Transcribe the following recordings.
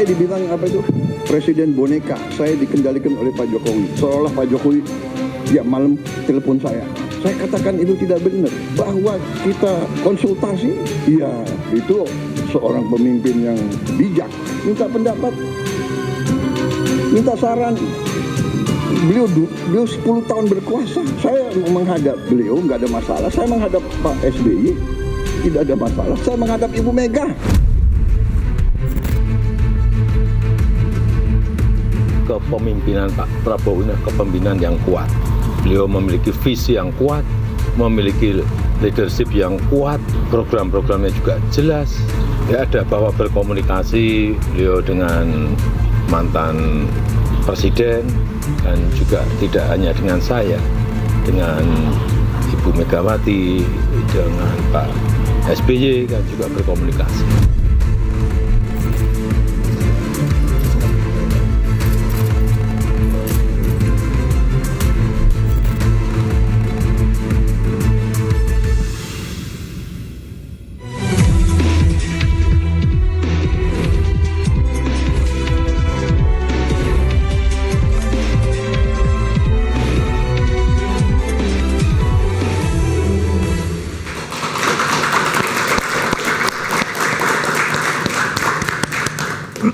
Saya dibilang apa itu? Presiden boneka. Saya dikendalikan oleh Pak Jokowi. Seolah Pak Jokowi tiap malam telepon saya. Saya katakan itu tidak benar. Bahwa kita konsultasi, ya itu seorang pemimpin yang bijak. Minta pendapat, minta saran. Beliau 10 tahun berkuasa. Saya menghadap beliau nggak ada masalah. Saya menghadap Pak SBY tidak ada masalah. Saya menghadap Ibu Mega. Kepemimpinan Pak Prabowo ini kepemimpinan yang kuat. Beliau memiliki visi yang kuat, memiliki leadership yang kuat, program-programnya juga jelas. Ya, ada bahwa berkomunikasi beliau dengan mantan presiden dan juga tidak hanya dengan saya, dengan Ibu Megawati, dengan Pak SBY kan juga berkomunikasi.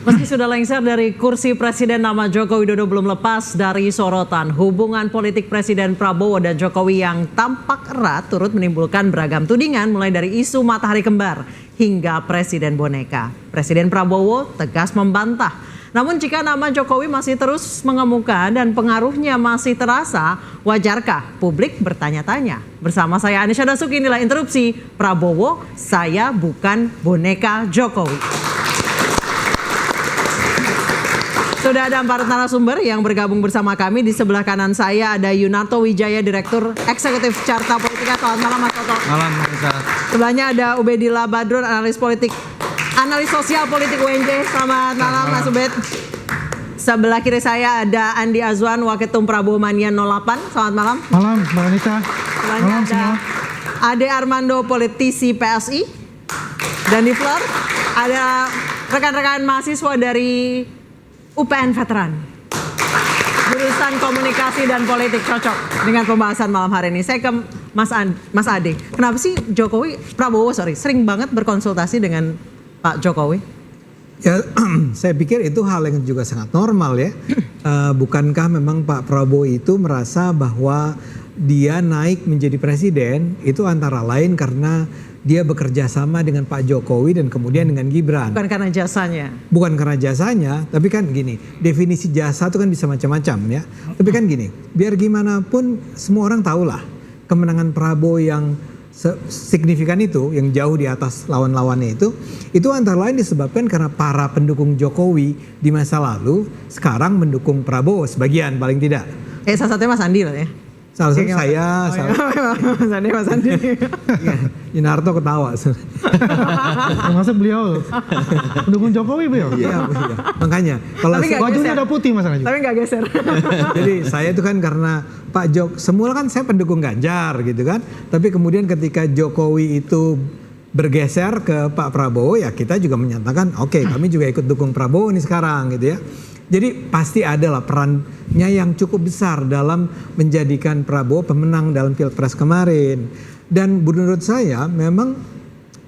Meski sudah lengser dari kursi presiden, nama Joko Widodo belum lepas dari sorotan. Hubungan politik Presiden Prabowo dan Jokowi yang tampak erat turut menimbulkan beragam tudingan, mulai dari isu matahari kembar hingga presiden boneka. Presiden Prabowo tegas membantah. Namun jika nama Jokowi masih terus mengemuka dan pengaruhnya masih terasa, wajarkah publik bertanya-tanya? Bersama saya Anisha Dasuki, inilah Interupsi Prabowo, saya bukan boneka Jokowi. Sudah ada 4 narasumber yang bergabung bersama kami. Di sebelah kanan saya ada Yunarto Wijaya, Direktur Eksekutif Carta Politika. Selamat malam Mas Toto. Malam Mas. Sebelahnya ada Ubedillah Badrun, analis sosial politik UNJ. Selamat malam Mas Ubed. Sebelah kiri saya ada Andi Azwan, Waketum Prabowo Mania 08. Selamat malam. Malam Mbak Anita. Sebelahnya Malam ada semua. Ade Armando, politisi PSI. Dan di floor ada rekan-rekan mahasiswa dari UPN Veteran. Jurusan Komunikasi dan Politik cocok dengan pembahasan malam hari ini. Saya ke Mas Ade. Kenapa sih Prabowo sering banget berkonsultasi dengan Pak Jokowi? Ya, saya pikir itu hal yang juga sangat normal ya. Bukankah memang Pak Prabowo itu merasa bahwa dia naik menjadi presiden itu antara lain karena dia bekerja sama dengan Pak Jokowi dan kemudian dengan Gibran. Bukan karena jasanya. Bukan karena jasanya, tapi kan gini, definisi jasa itu kan bisa macam-macam ya. Tapi kan gini, biar gimana pun semua orang tahulah kemenangan Prabowo yang signifikan itu, yang jauh di atas lawan-lawannya itu antara lain disebabkan karena para pendukung Jokowi di masa lalu sekarang mendukung Prabowo sebagian paling tidak. Salah satunya Mas Andi lah ya. Salah satu saya, Mas Andi. Yunarto ketawa. Masuk beliau pendukung Jokowi beliau. Iya, makanya kalau bajunya udah putih masalahnya. Tapi nggak geser. Jadi saya itu kan karena Pak Jok, semula kan saya pendukung Ganjar gitu kan. Tapi kemudian ketika Jokowi itu bergeser ke Pak Prabowo, ya kita juga menyatakan oke, kami juga ikut dukung Prabowo nih sekarang gitu ya. Jadi pasti adalah perannya yang cukup besar dalam menjadikan Prabowo pemenang dalam Pilpres kemarin. Dan menurut saya memang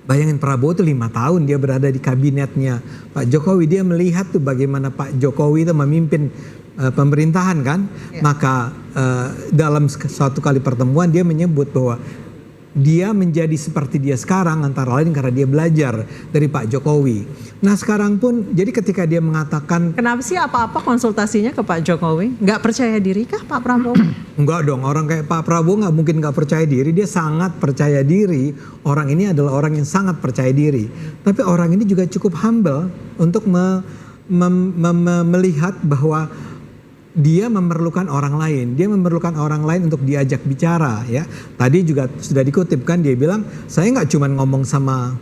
bayangin Prabowo itu 5 tahun dia berada di kabinetnya Pak Jokowi. Dia melihat tuh bagaimana Pak Jokowi itu memimpin pemerintahan kan. Ya. Maka dalam suatu kali pertemuan dia menyebut bahwa dia menjadi seperti dia sekarang antara lain karena dia belajar dari Pak Jokowi. Nah sekarang pun jadi ketika dia mengatakan, kenapa sih apa-apa konsultasinya ke Pak Jokowi? Nggak percaya diri kah Pak Prabowo? Enggak dong, orang kayak Pak Prabowo nggak mungkin nggak percaya diri. Dia sangat percaya diri. Orang ini adalah orang yang sangat percaya diri. Tapi orang ini juga cukup humble untuk melihat bahwa dia memerlukan orang lain. Dia memerlukan orang lain untuk diajak bicara ya. Tadi juga sudah dikutip kan, dia bilang saya nggak cuma ngomong sama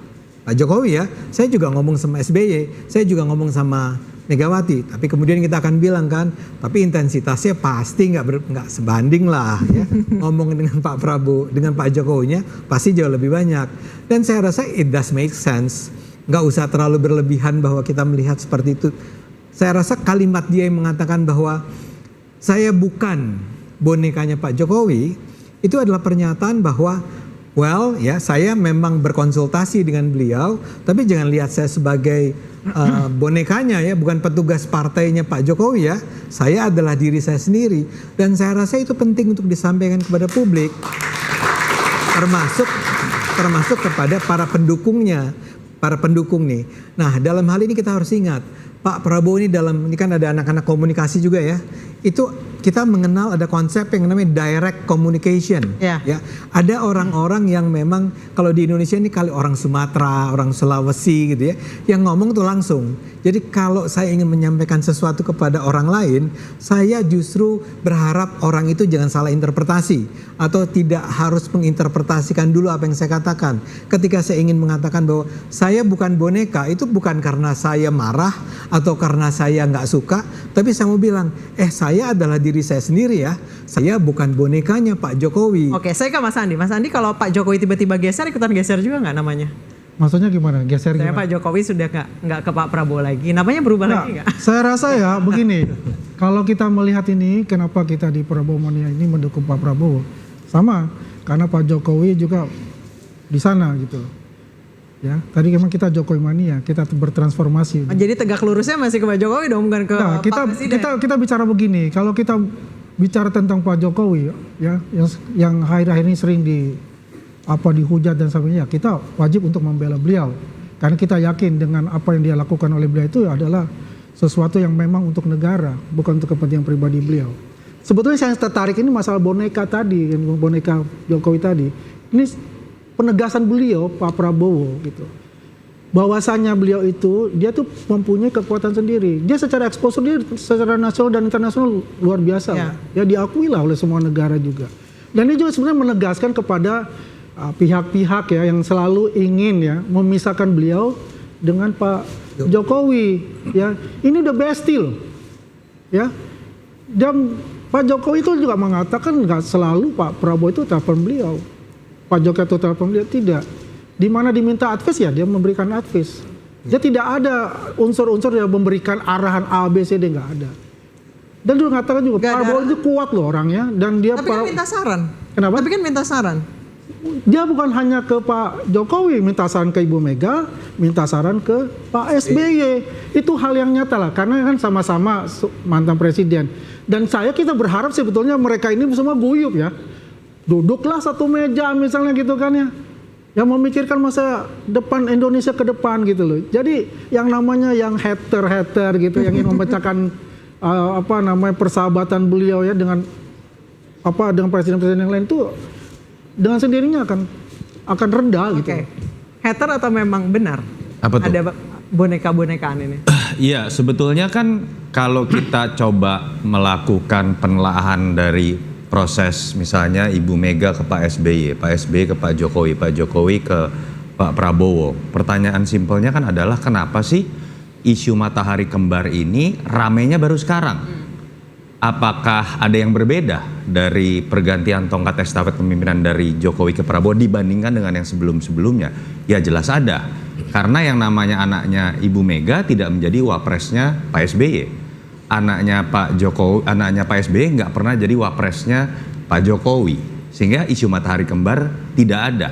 Pak Jokowi ya, saya juga ngomong sama SBY, saya juga ngomong sama Megawati. Tapi kemudian kita akan bilang kan, tapi intensitasnya pasti nggak sebanding lah ya. Ngomong dengan Pak Prabowo, dengan Pak Jokowinya pasti jauh lebih banyak. Dan saya rasa it does make sense. nggak usah terlalu berlebihan bahwa kita melihat seperti itu. Saya rasa kalimat dia yang mengatakan bahwa saya bukan bonekanya Pak Jokowi, itu adalah pernyataan bahwa well ya, saya memang berkonsultasi dengan beliau, tapi jangan lihat saya sebagai bonekanya ya, bukan petugas partainya Pak Jokowi ya. Saya adalah diri saya sendiri, dan saya rasa itu penting untuk disampaikan kepada publik, termasuk kepada para pendukungnya, para pendukung nih. Nah, dalam hal ini kita harus ingat, Pak Prabowo ini ini kan ada anak-anak komunikasi juga ya. Itu kita mengenal ada konsep yang namanya direct communication. Ya. Ya, ada orang-orang yang memang kalau di Indonesia ini kali orang Sumatera, orang Sulawesi gitu ya, yang ngomong tuh langsung. Jadi kalau saya ingin menyampaikan sesuatu kepada orang lain, saya justru berharap orang itu jangan salah interpretasi atau tidak harus menginterpretasikan dulu apa yang saya katakan. Ketika saya ingin mengatakan bahwa saya bukan boneka, itu bukan karena saya marah atau karena saya nggak suka, tapi saya mau bilang, saya adalah diri saya sendiri ya. Saya bukan bonekanya Pak Jokowi. Oke, saya ke Mas Andi. Mas Andi, kalau Pak Jokowi tiba-tiba geser, ikutan geser juga nggak namanya? Maksudnya gimana? Geser Saya gimana? Pak Jokowi sudah nggak ke Pak Prabowo lagi. Namanya berubah lagi nggak? Saya rasa ya begini, kalau kita melihat ini, kenapa kita di Prabowo Mania ini mendukung Pak Prabowo? Sama, karena Pak Jokowi juga di sana gitu. Ya, tadi memang kita Jokowi Mania, kita bertransformasi. Jadi tegak lurusnya masih ke Pak Jokowi dong, bukan ke Nah, Pak Presiden. kita bicara begini, kalau kita bicara tentang Pak Jokowi ya, yang akhir-akhir ini sering dihujat dan sebagainya, kita wajib untuk membela beliau. Karena kita yakin dengan apa yang dia lakukan oleh beliau itu adalah sesuatu yang memang untuk negara, bukan untuk kepentingan pribadi beliau. Sebetulnya saya tertarik ini masalah boneka tadi, boneka Jokowi tadi. Ini penegasan beliau Pak Prabowo gitu. Bahwasanya beliau itu dia tuh mempunyai kekuatan sendiri. Dia secara exposure dia secara nasional dan internasional luar biasa. Ya. Ya diakui lah oleh semua negara juga. Dan ini juga sebenarnya menegaskan kepada pihak-pihak ya yang selalu ingin ya memisahkan beliau dengan Pak Jokowi ya. Ini the best deal. Ya. Dan Pak Jokowi itu juga mengatakan nggak selalu Pak Prabowo itu telepon beliau. Pak Jokowi itu telepon beliau, tidak. Di mana diminta advice ya dia memberikan advice. Dia tidak ada unsur-unsur yang memberikan arahan A, B, C, D, nggak ada. Dan dia mengatakan juga Pak Prabowo itu kuat loh orangnya dan dia. Tapi kan minta saran. Kenapa? Tapi kan minta saran. Dia bukan hanya ke Pak Jokowi, minta saran ke Ibu Mega, minta saran ke Pak SBY. Itu hal yang nyata lah, karena kan sama-sama mantan presiden. Dan kita berharap sebetulnya mereka ini semua guyup ya. Duduklah satu meja misalnya gitu kan ya. Yang memikirkan masa depan Indonesia ke depan gitu loh. Jadi yang namanya yang hater gitu, yang ingin memecahkan persahabatan beliau ya dengan presiden-presiden yang lain itu dengan sendirinya akan reda gitu. Oke. Hater atau memang benar? Apa tuh? Ada boneka-bonekaan ini. Iya, sebetulnya kan kalau kita coba melakukan penelaahan dari proses misalnya Ibu Mega ke Pak SBY, Pak SBY ke Pak Jokowi ke Pak Prabowo. Pertanyaan simpelnya kan adalah kenapa sih isu matahari kembar ini ramenya baru sekarang? Apakah ada yang berbeda dari pergantian tongkat estafet kepemimpinan dari Jokowi ke Prabowo dibandingkan dengan yang sebelum-sebelumnya? Ya jelas ada. Karena yang namanya anaknya Ibu Mega tidak menjadi wapresnya Pak SBY. Anaknya Pak SBY nggak pernah jadi wapresnya Pak Jokowi, sehingga isu matahari kembar tidak ada.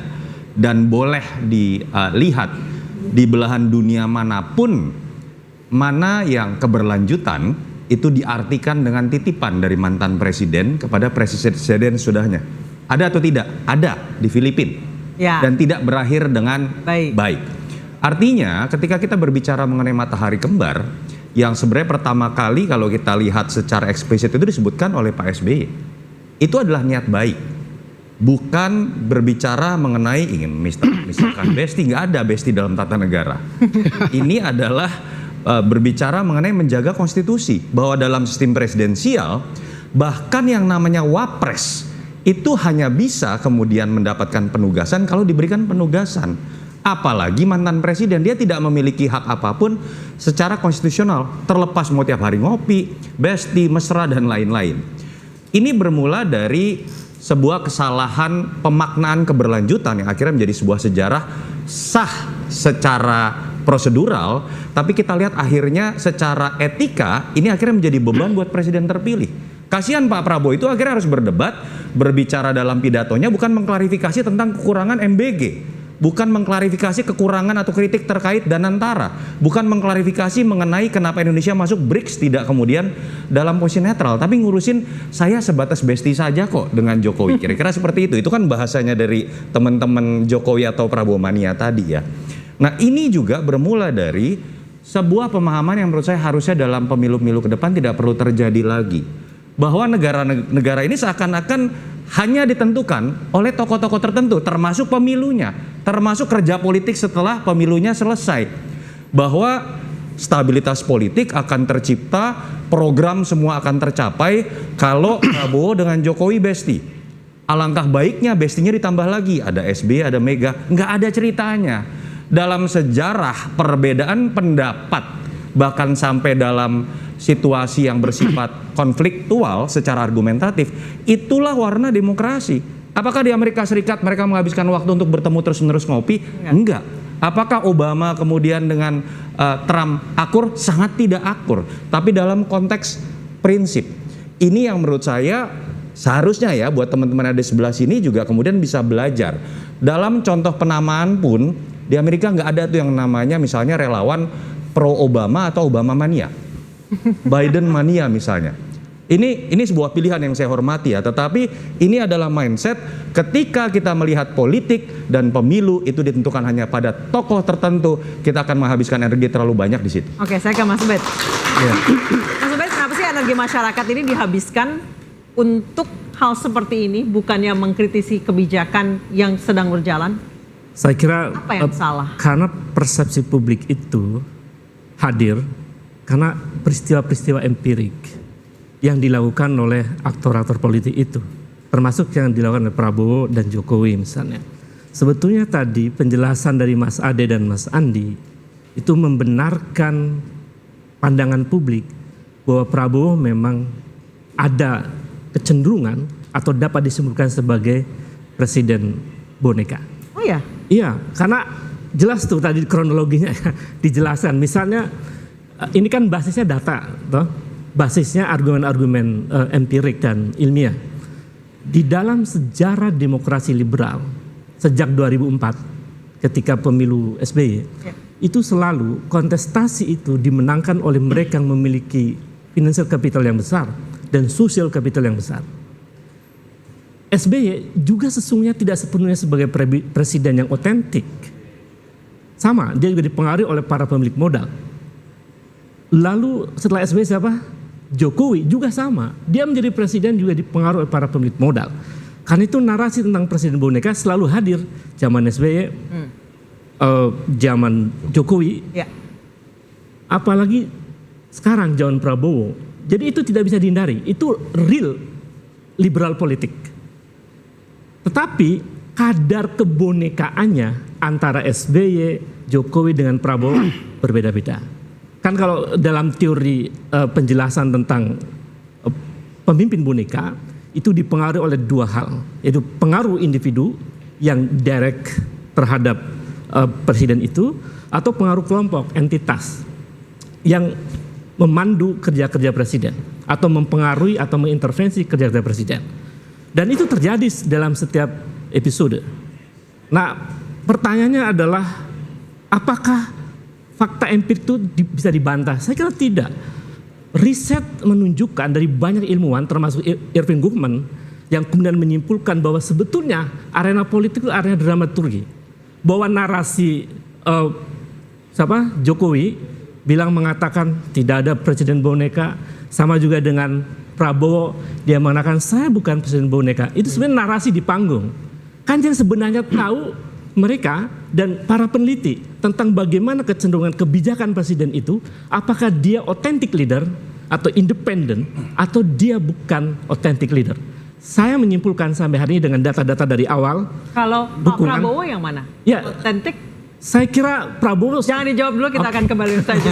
Dan boleh dilihat di belahan dunia manapun, mana yang keberlanjutan itu diartikan dengan titipan dari mantan presiden kepada presiden sudahnya. Ada atau tidak? Ada di Filipina. Ya. Dan tidak berakhir dengan baik. Artinya ketika kita berbicara mengenai matahari kembar, yang sebenarnya pertama kali kalau kita lihat secara eksplisit itu disebutkan oleh Pak SBY, itu adalah niat baik, bukan berbicara mengenai ingin misalkan besti. Nggak ada besti dalam tata negara. Ini adalah berbicara mengenai menjaga konstitusi, bahwa dalam sistem presidensial bahkan yang namanya wapres itu hanya bisa kemudian mendapatkan penugasan kalau diberikan penugasan. Apalagi mantan presiden, dia tidak memiliki hak apapun secara konstitusional, terlepas mau tiap hari ngopi, besti, mesra, dan lain-lain. Ini bermula dari sebuah kesalahan pemaknaan keberlanjutan yang akhirnya menjadi sebuah sejarah sah secara prosedural, tapi kita lihat akhirnya secara etika ini akhirnya menjadi beban buat presiden terpilih. Kasihan Pak Prabowo itu akhirnya harus berdebat, berbicara dalam pidatonya bukan mengklarifikasi tentang kekurangan MBG, bukan mengklarifikasi kekurangan atau kritik terkait Danantara, bukan mengklarifikasi mengenai kenapa Indonesia masuk BRICS tidak kemudian dalam posisi netral, tapi ngurusin saya sebatas bestie saja kok dengan Jokowi. Kira-kira seperti itu. Itu kan bahasanya dari teman-teman Jokowi atau Prabowo mania tadi ya. Nah, ini juga bermula dari sebuah pemahaman yang menurut saya harusnya dalam pemilu-pemilu ke depan tidak perlu terjadi lagi. Bahwa negara ini seakan-akan hanya ditentukan oleh tokoh-tokoh tertentu, termasuk pemilunya, termasuk kerja politik setelah pemilunya selesai. Bahwa stabilitas politik akan tercipta, program semua akan tercapai kalau Prabowo dengan Jokowi bestie. Alangkah baiknya bestinya ditambah lagi, ada SBY, ada Mega, nggak ada ceritanya. Dalam sejarah perbedaan pendapat, bahkan sampai dalam situasi yang bersifat konfliktual secara argumentatif, itulah warna demokrasi. Apakah di Amerika Serikat mereka menghabiskan waktu untuk bertemu terus-menerus ngopi? Enggak. Apakah Obama kemudian dengan Trump akur? Sangat tidak akur. Tapi dalam konteks prinsip, ini yang menurut saya seharusnya ya buat teman-teman ada di sebelah sini juga kemudian bisa belajar. Dalam contoh penamaan pun di Amerika nggak ada tuh yang namanya misalnya relawan pro Obama atau Obama mania. Biden mania misalnya. Ini sebuah pilihan yang saya hormati ya, tetapi ini adalah mindset ketika kita melihat politik dan pemilu itu ditentukan hanya pada tokoh tertentu, kita akan menghabiskan energi terlalu banyak di situ. Oke, saya ke Mas Ubed. Ya. Mas Ubed, kenapa sih energi masyarakat ini dihabiskan untuk hal seperti ini, bukannya mengkritisi kebijakan yang sedang berjalan? Saya kira Apa yang salah? Karena persepsi publik itu hadir karena peristiwa-peristiwa empirik yang dilakukan oleh aktor-aktor politik itu, termasuk yang dilakukan oleh Prabowo dan Jokowi misalnya. Sebetulnya tadi penjelasan dari Mas Ade dan Mas Andi itu membenarkan pandangan publik bahwa Prabowo memang ada kecenderungan atau dapat disebutkan sebagai presiden boneka. Oh ya? Iya, karena jelas tuh tadi kronologinya dijelaskan. Misalnya ini kan basisnya data, toh? Basisnya argumen-argumen empirik dan ilmiah. Di dalam sejarah demokrasi liberal sejak 2004 ketika pemilu SBY, itu selalu kontestasi itu dimenangkan oleh mereka yang memiliki financial capital yang besar dan social capital yang besar. SBY juga sesungguhnya tidak sepenuhnya sebagai presiden yang otentik. Sama, dia juga dipengaruhi oleh para pemilik modal. Lalu setelah SBY siapa? Jokowi juga sama. Dia menjadi presiden juga dipengaruhi oleh para pemilik modal. Karena itu narasi tentang presiden boneka selalu hadir. Zaman SBY, zaman Jokowi, apalagi sekarang zaman Prabowo. Jadi itu tidak bisa dihindari. Itu real liberal politik. Tetapi kadar kebonekaannya antara SBY, Jokowi dengan Prabowo berbeda-beda. Kan kalau dalam teori penjelasan tentang pemimpin boneka itu dipengaruhi oleh dua hal, yaitu pengaruh individu yang direct terhadap presiden itu, atau pengaruh kelompok, entitas yang memandu kerja-kerja presiden atau mempengaruhi atau mengintervensi kerja-kerja presiden. Dan itu terjadi dalam setiap episode. Nah, pertanyaannya adalah apakah fakta empirik itu bisa dibantah? Saya kira tidak. Riset menunjukkan dari banyak ilmuwan termasuk Irving Goffman yang kemudian menyimpulkan bahwa sebetulnya arena politik itu arena dramaturgi. Bahwa narasi Jokowi mengatakan tidak ada presiden boneka, sama juga dengan Prabowo dia mengatakan saya bukan presiden boneka. Itu sebenarnya narasi di panggung. Kan yang sebenarnya tahu mereka dan para peneliti tentang bagaimana kecenderungan kebijakan presiden itu, apakah dia authentic leader atau independen atau dia bukan authentic leader. Saya menyimpulkan sampai hari ini dengan data-data dari awal. Kalau Pak Prabowo yang mana? Ya, Authentic? Saya kira Prabowo. Jangan dijawab dulu, kita akan kembali saja.